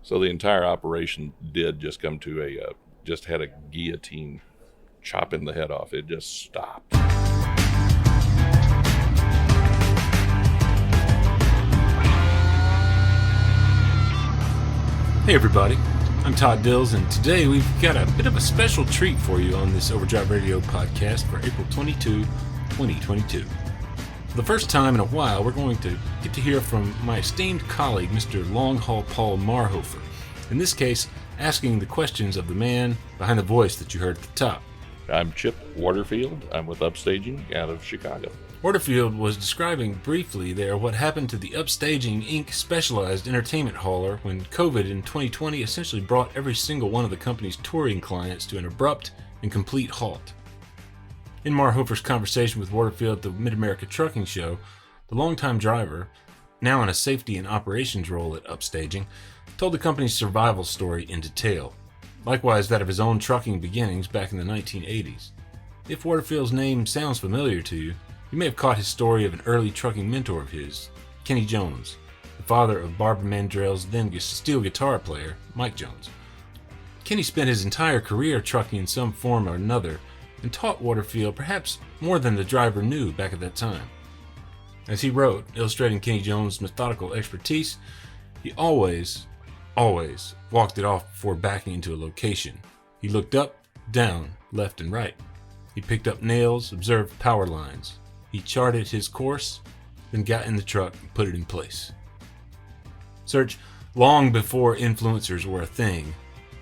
So the entire operation did just come to just had a guillotine chopping the head off. It just stopped. Hey everybody, I'm Todd Dills, and today we've got a bit of a special treat for you on this Overdrive Radio podcast for April 22, 2022. For the first time in a while, we're going to get to hear from my esteemed colleague, Mr. Long Haul Paul Marhoefer. In this case, asking the questions of the man behind the voice that you heard at the top. I'm Chip Warterfield. I'm with Upstaging out of Chicago. Warterfield was describing briefly there what happened to the Upstaging Inc. specialized entertainment hauler when COVID in 2020 essentially brought every single one of the company's touring clients to an abrupt and complete halt. In Marhoefer's conversation with Warterfield at the Mid-America Trucking Show, the longtime driver, now in a safety and operations role at Upstaging, told the company's survival story in detail. Likewise, that of his own trucking beginnings back in the 1980s. If Warterfield's name sounds familiar to you, you may have caught his story of an early trucking mentor of his, Kenny Jones, the father of Barbara Mandrell's then steel guitar player, Mike Jones. Kenny spent his entire career trucking in some form or another and taught Warterfield perhaps more than the driver knew back at that time. As he wrote, illustrating Kenny Jones' methodical expertise, he always walked it off before backing into a location. He looked up, down, left, and right. He picked up nails, observed power lines. He charted his course, then got in the truck and put it in place. Search long before influencers were a thing,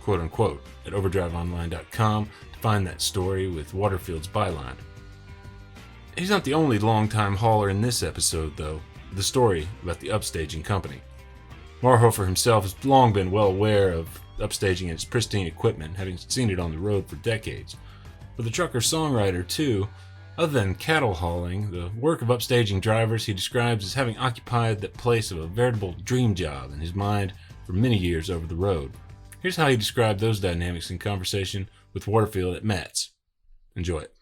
quote unquote, at overdriveonline.com to find that story with Warterfield's byline. He's not the only longtime hauler in this episode, though, the story about the Upstaging company. Marhoefer himself has long been well aware of Upstaging and its pristine equipment, having seen it on the road for decades. For the trucker-songwriter, too, other than cattle hauling, the work of Upstaging drivers he describes as having occupied that place of a veritable dream job in his mind for many years over the road. Here's how he described those dynamics in conversation with Warterfield at Matt's. Enjoy it.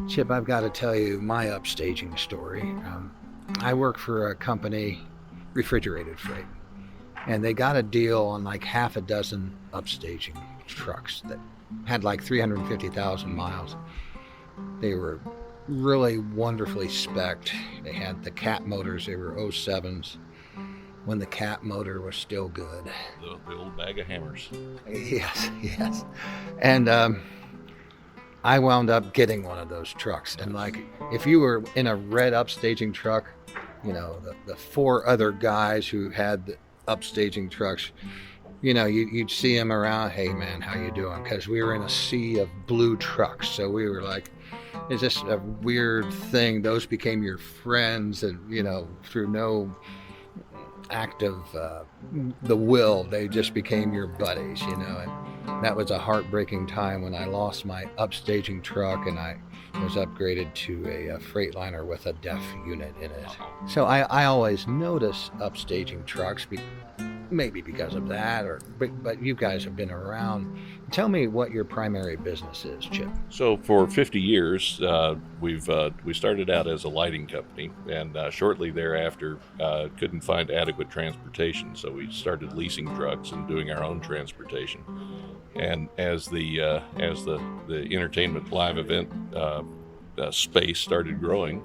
Chip, I've got to tell you my upstaging story. I work for a company, Refrigerated Freight, and they got a deal on like half a dozen upstaging trucks that had like 350,000 miles. They were really wonderfully spec'd. They had the cat motors. They were 07s when the cat motor was still good. The old bag of hammers. Yes. And I wound up getting one of those trucks. And like, if you were in a red upstaging truck, you know, the four other guys who had the upstaging trucks, you know, you'd see them around. Hey man, how you doing? Because we were in a sea of blue trucks. So we were like, it's just a weird thing. Those became your friends, and you know, through no act of the will, they just became your buddies, you know. And that was a heartbreaking time when I lost my upstaging truck and I was upgraded to a Freightliner with a DEF unit in it. So I always notice upstaging trucks, maybe because of that, but you guys have been around. Tell me what your primary business is, Chip. So for 50 years, we started out as a lighting company, and shortly thereafter couldn't find adequate transportation, so we started leasing trucks and doing our own transportation. And as the entertainment live event space started growing,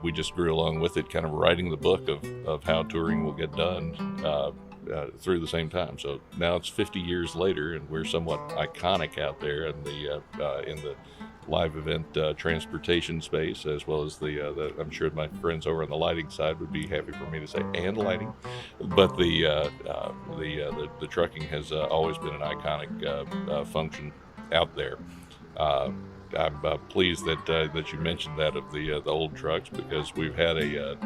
we just grew along with it, kind of writing the book of how touring will get done through the same time. So now it's 50 years later, and we're somewhat iconic out there in the live event transportation space, as well as the I'm sure my friends over on the lighting side would be happy for me to say, and lighting, but the trucking has always been an iconic function out there. I'm pleased that you mentioned that of the old trucks, because we've had a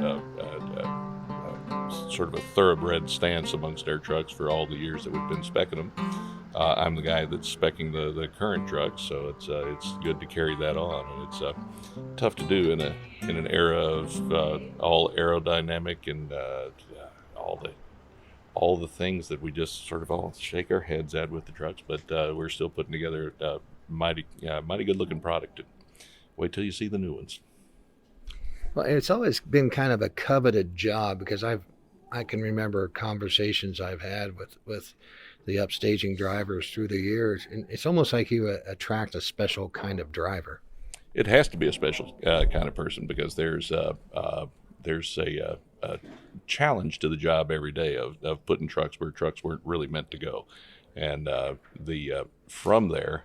sort of a thoroughbred stance amongst our trucks for all the years that we've been speccing them. I'm the guy that's speccing the current trucks, so it's good to carry that on, and it's tough to do in an era of all aerodynamic and all the things that we just sort of all shake our heads at with the trucks, but we're still putting together mighty good looking product. Wait till you see the new ones. Well, it's always been kind of a coveted job because I can remember conversations I've had with the upstaging drivers through the years, and it's almost like you attract a special kind of driver. It has to be a special kind of person because there's a challenge to the job every day of putting trucks where trucks weren't really meant to go, and from there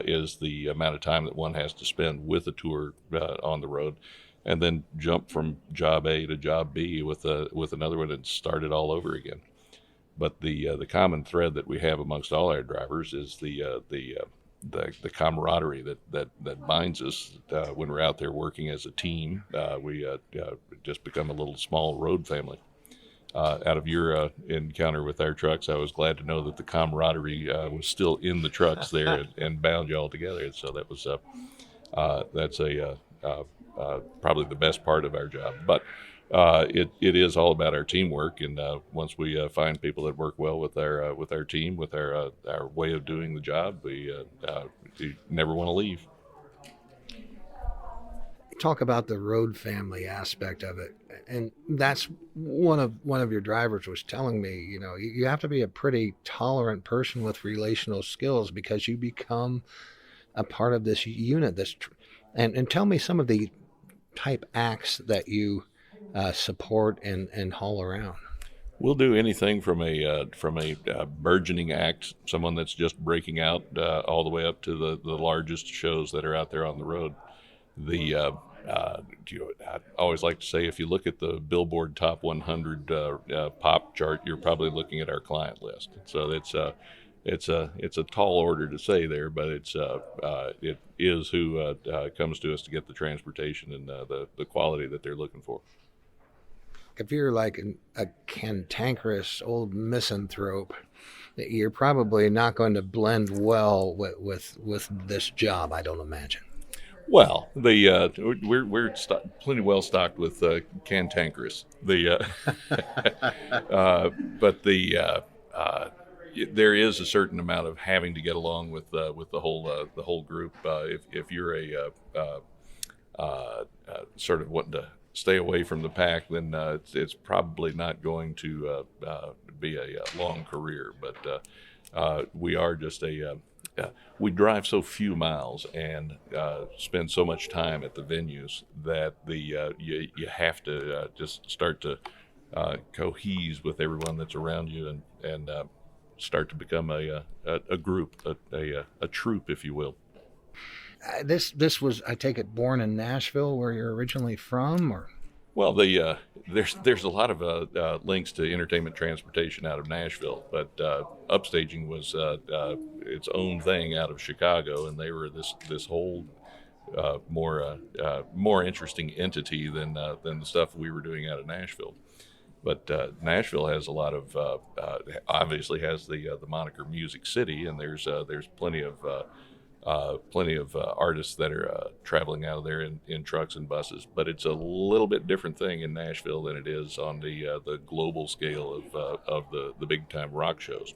is the amount of time that one has to spend with a tour on the road, and then jump from job A to job B with another one and start it all over again. But the common thread that we have amongst all our drivers is the camaraderie that binds us when we're out there working as a team. We just become a little small road family. Out of your encounter with our trucks, I was glad to know that the camaraderie was still in the trucks there and bound you all together. And so that was that's probably the best part of our job. But it is all about our teamwork, and once we find people that work well with our team, with our way of doing the job, we never want to leave. Talk about the road family aspect of it, and that's one of your drivers was telling me. You know, you have to be a pretty tolerant person with relational skills because you become a part of this unit. And tell me some of the type acts that you support and haul around. We'll do anything from a burgeoning act, someone that's just breaking out, all the way up to the largest shows that are out there on the road. I always like to say, if you look at the Billboard Top 100 pop chart, you're probably looking at our client list. So it's a tall order to say there, but it is who comes to us to get the transportation and the quality that they're looking for. If you're like a cantankerous old misanthrope, you're probably not going to blend well with this job, I don't imagine. Well, we're plenty well stocked with cantankerous. But there is a certain amount of having to get along with the whole group. If you're sort of wanting to stay away from the pack, then it's probably not going to be a long career. But we are just we drive so few miles and spend so much time at the venues that you have to just start to cohese with everyone that's around you and start to become a group, a troop, if you will. This was, I take it, born in Nashville, where you're originally from, or? Well, there's a lot of links to entertainment transportation out of Nashville, but Upstaging was its own thing out of Chicago, and they were this whole more interesting entity than the stuff we were doing out of Nashville. But Nashville has a lot of obviously has the moniker Music City, and there's plenty of artists that are traveling out of there in trucks and buses. But it's a little bit different thing in Nashville than it is on the global scale of the big time rock shows.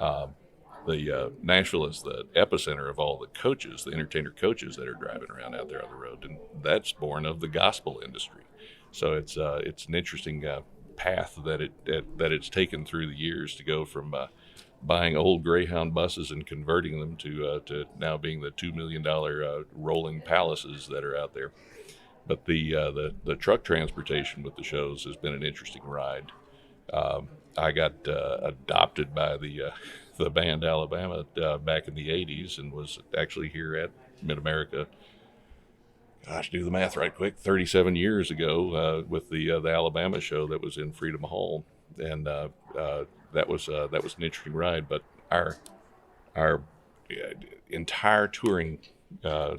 Nashville is the epicenter of all the coaches, the entertainer coaches that are driving around out there on the road, and that's born of the gospel industry. So it's an interesting path that it's taken through the years to go from buying old Greyhound buses and converting them to now being the $2 million rolling palaces that are out there. But the truck transportation with the shows has been an interesting ride. I got adopted by the band Alabama back in the 80s and was actually here at Mid-America. Gosh, do the math right quick. 37 years ago, with the Alabama show that was in Freedom Hall, and that was an interesting ride. But our entire touring, the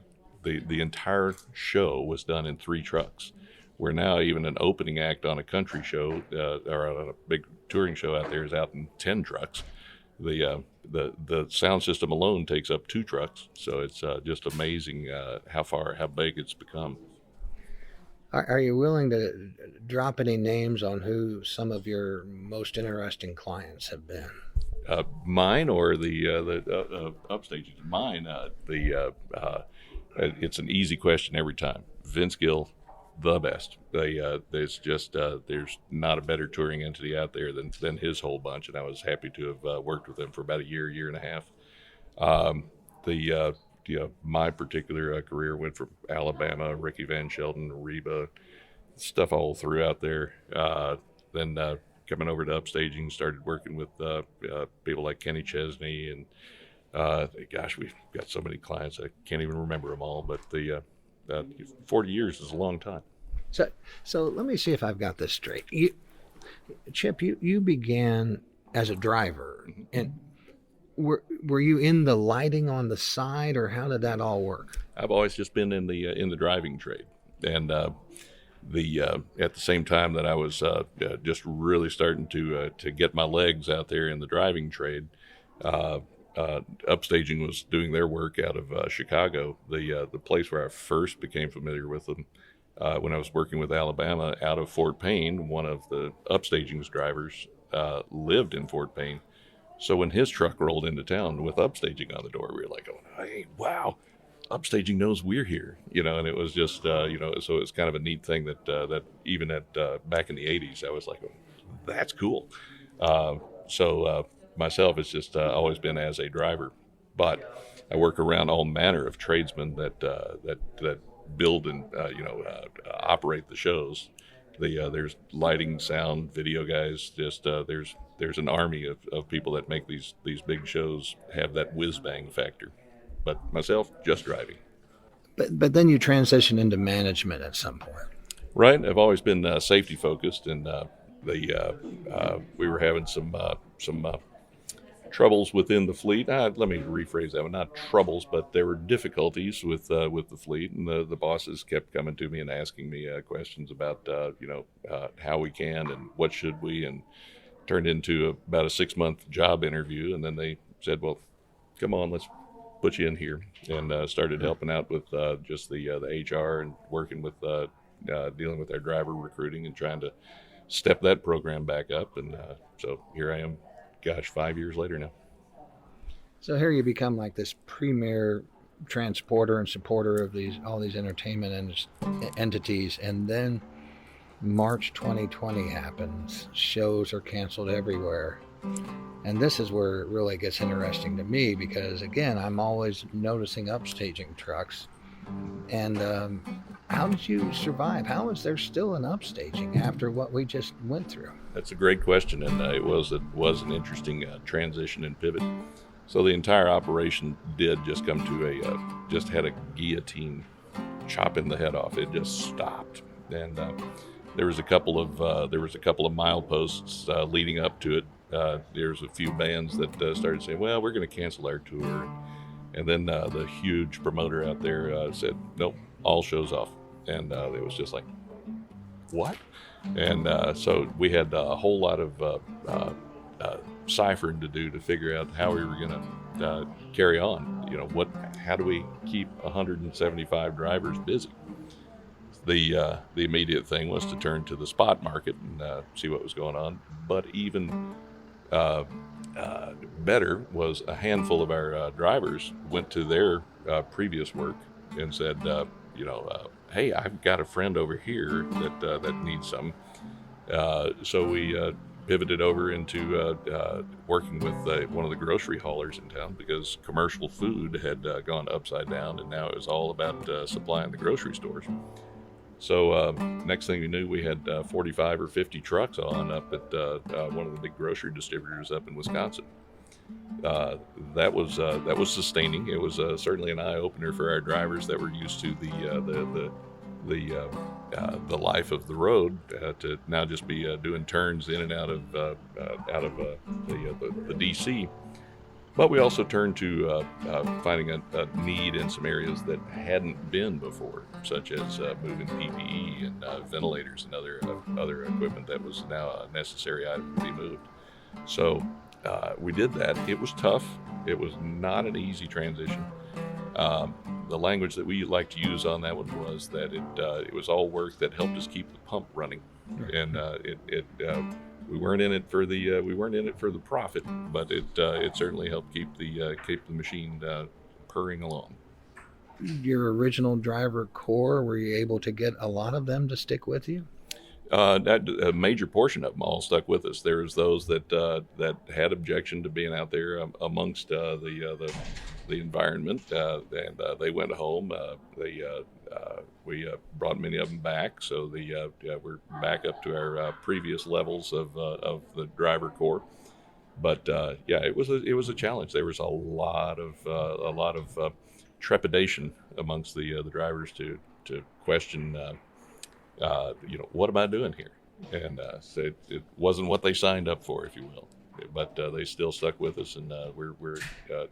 entire show was done in 3 trucks. Where now even an opening act on a country show or on a big touring show out there is out in 10 trucks. The sound system alone takes up 2 trucks, so it's just amazing how big it's become. Are you willing to drop any names on who some of your most interesting clients have been? Mine or the Upstaging? Mine. It's an easy question every time. Vince Gill, the best. There's just there's not a better touring entity out there than his whole bunch, and I was happy to have worked with them for about a year and a half. My particular career went from Alabama, Ricky Van Shelton, Reba, stuff all throughout there. Then coming over to Upstaging, started working with people like Kenny Chesney, and gosh, we've got so many clients I can't even remember them all. But 40 years is a long time. So let me see if I've got this straight. Chip, you began as a driver, and were you in the lighting on the side, or how did that all work? I've always just been in the driving trade, and at the same time that I was just really starting to get my legs out there in the driving trade, Upstaging was doing their work out of Chicago, the place where I first became familiar with them. When I was working with Alabama out of Fort Payne, one of the Upstaging's drivers lived in Fort Payne. So when his truck rolled into town with Upstaging on the door, we were like, "Oh, hey, wow, Upstaging knows we're here," and it was just, so it's kind of a neat thing that even at back in the '80s, I was like, "Oh, that's cool." Myself, it's just always been as a driver, but I work around all manner of tradesmen that build and operate the shows. There's lighting, sound, video guys. Just there's an army of people that make these big shows have that whiz bang factor. But myself, just driving. But then you transition into management at some point. Right. I've always been safety focused, and we were having some troubles within the fleet. Let me rephrase that one. Not troubles, but there were difficulties with the fleet, and the bosses kept coming to me and asking me questions about how we can and what should we, and turned into about a 6-month job interview, and then they said, "Well, come on, let's put you in here," and started helping out with just the HR and working with dealing with our driver recruiting and trying to step that program back up, and so here I am. Gosh, 5 years later now. So here you become like this premier transporter and supporter of all these entertainment entities, and then March 2020 happens. Shows are canceled everywhere, and this is where it really gets interesting to me, because again, I'm always noticing Upstaging trucks. And how did you survive? How is there still an Upstaging after what we just went through? That's a great question, and it was an interesting transition and pivot. So the entire operation did just come to just had a guillotine chopping the head off. It just stopped, and there was a couple of mileposts leading up to it. There's a few bands that started saying, "Well, we're going to cancel our tour," and then the huge promoter out there said, "Nope, all shows off," and it was just like, "What?" And so we had a whole lot of ciphering to do to figure out how we were going to carry on. How do we keep 175 drivers busy? The immediate thing was to turn to the spot market and see what was going on. But even better was a handful of our drivers went to their previous work and said, "Hey, I've got a friend over here that needs some." So we pivoted over into working with one of the grocery haulers in town, because commercial food had gone upside down, and now it was all about supplying the grocery stores. So next thing we knew, we had 45 or 50 trucks on up at one of the big grocery distributors up in Wisconsin. That was sustaining. It was certainly an eye opener for our drivers that were used to the life of the road to now just be doing turns in and out of the DC. But we also turned to finding a need in some areas that hadn't been before, such as moving PPE and ventilators and other equipment that was now a necessary item to be moved. So we did that. It was tough. It was not an easy transition. The language that we like to use on that one was that it was all work that helped us keep the pump running, and we weren't in it for the profit, but it certainly helped keep the machine purring along. your original driver core? Were you able to get a lot of them to stick with you? A major portion of them all stuck with us. There was those that had objection to being out there amongst the environment, and they went home. We brought many of them back, so we're back up to our previous levels of the driver corps. But it was a challenge. There was a lot of trepidation amongst the drivers to question. What am I doing here? And so it wasn't what they signed up for, if you will. But they still stuck with us, and we're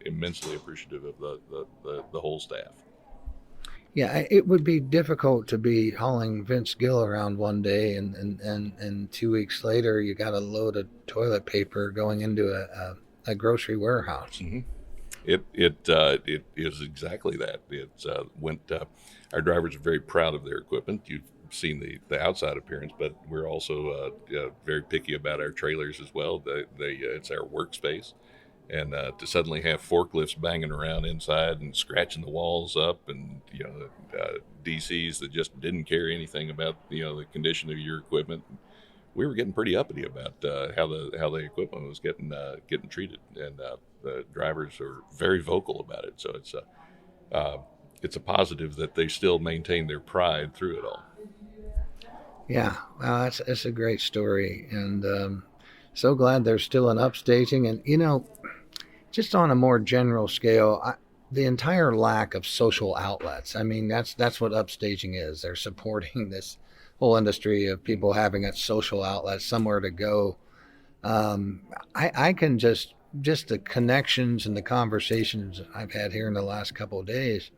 immensely appreciative of the whole staff. Yeah, it would be difficult to be hauling Vince Gill around one day, and 2 weeks later you got a load of toilet paper going into a grocery warehouse. Mm-hmm. It is exactly that. Our drivers are very proud of their equipment. You've seen the outside appearance, but we're also very picky about our trailers as well. It's our workspace, and to suddenly have forklifts banging around inside and scratching the walls up, and DCs that just didn't care anything about the condition of your equipment, we were getting pretty uppity about how the equipment was getting treated, and the drivers are very vocal about it. So it's a positive that they still maintain their pride through it all. Yeah, well, that's a great story, and so glad there's still an upstaging. And just on a more general scale, the entire lack of social outlets. I mean, that's what upstaging is. They're supporting this whole industry of people having a social outlet, somewhere to go. I can just the connections and the conversations I've had here in the last couple of days,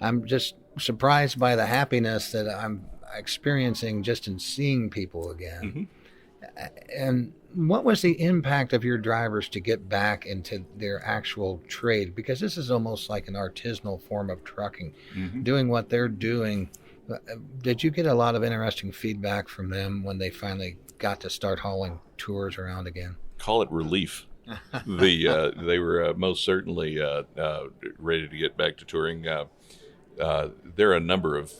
I'm just surprised by the happiness that I'm experiencing just in seeing people again. Mm-hmm. And what was the impact of your drivers to get back into their actual trade? Because this is almost like an artisanal form of trucking, mm-hmm. doing what they're doing. Did you get a lot of interesting feedback from them when they finally got to start hauling tours around again? Call it relief. They were most certainly ready to get back to touring. There are a number of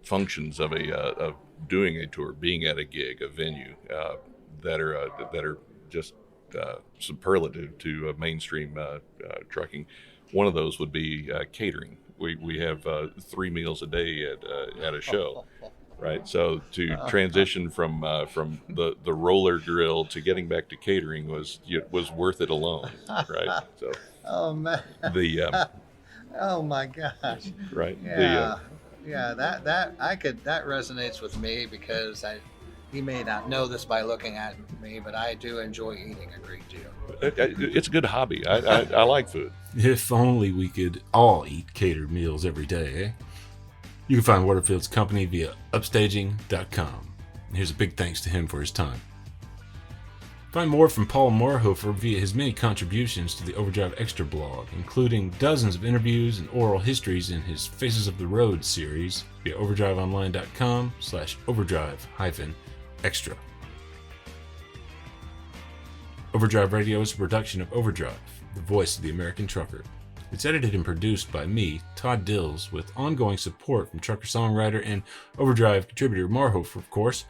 functions of doing a tour, being at a gig, a venue, that are just superlative to mainstream trucking. One of those would be catering. We have 3 meals a day at a show, right? So to transition from the roller grill to getting back to catering was worth it alone, right? So oh man, oh my gosh, right? Yeah, that resonates with me, because you may not know this by looking at me, but I do enjoy eating a great deal. It's a good hobby. I like food. If only we could all eat catered meals every day, eh? You can find Warterfield's company via upstaging.com. And here's a big thanks to him for his time. Find more from Paul Marhoefer via his many contributions to the Overdrive Extra blog, including dozens of interviews and oral histories in his Faces of the Road series via overdriveonline.com/overdrive-extra. Overdrive Radio is a production of Overdrive, the voice of the American trucker. It's edited and produced by me, Todd Dills, with ongoing support from trucker-songwriter and Overdrive contributor Marhoefer, of course.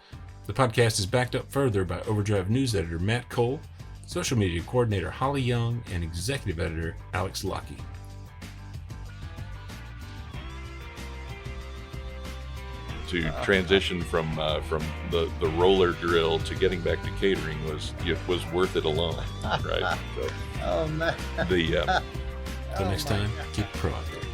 The podcast is backed up further by Overdrive news editor Matt Cole, social media coordinator Holly Young, and executive editor Alex Lockey. To transition from the roller grill to getting back to catering was worth it alone, right? So, oh man. Until next time, keep proactive.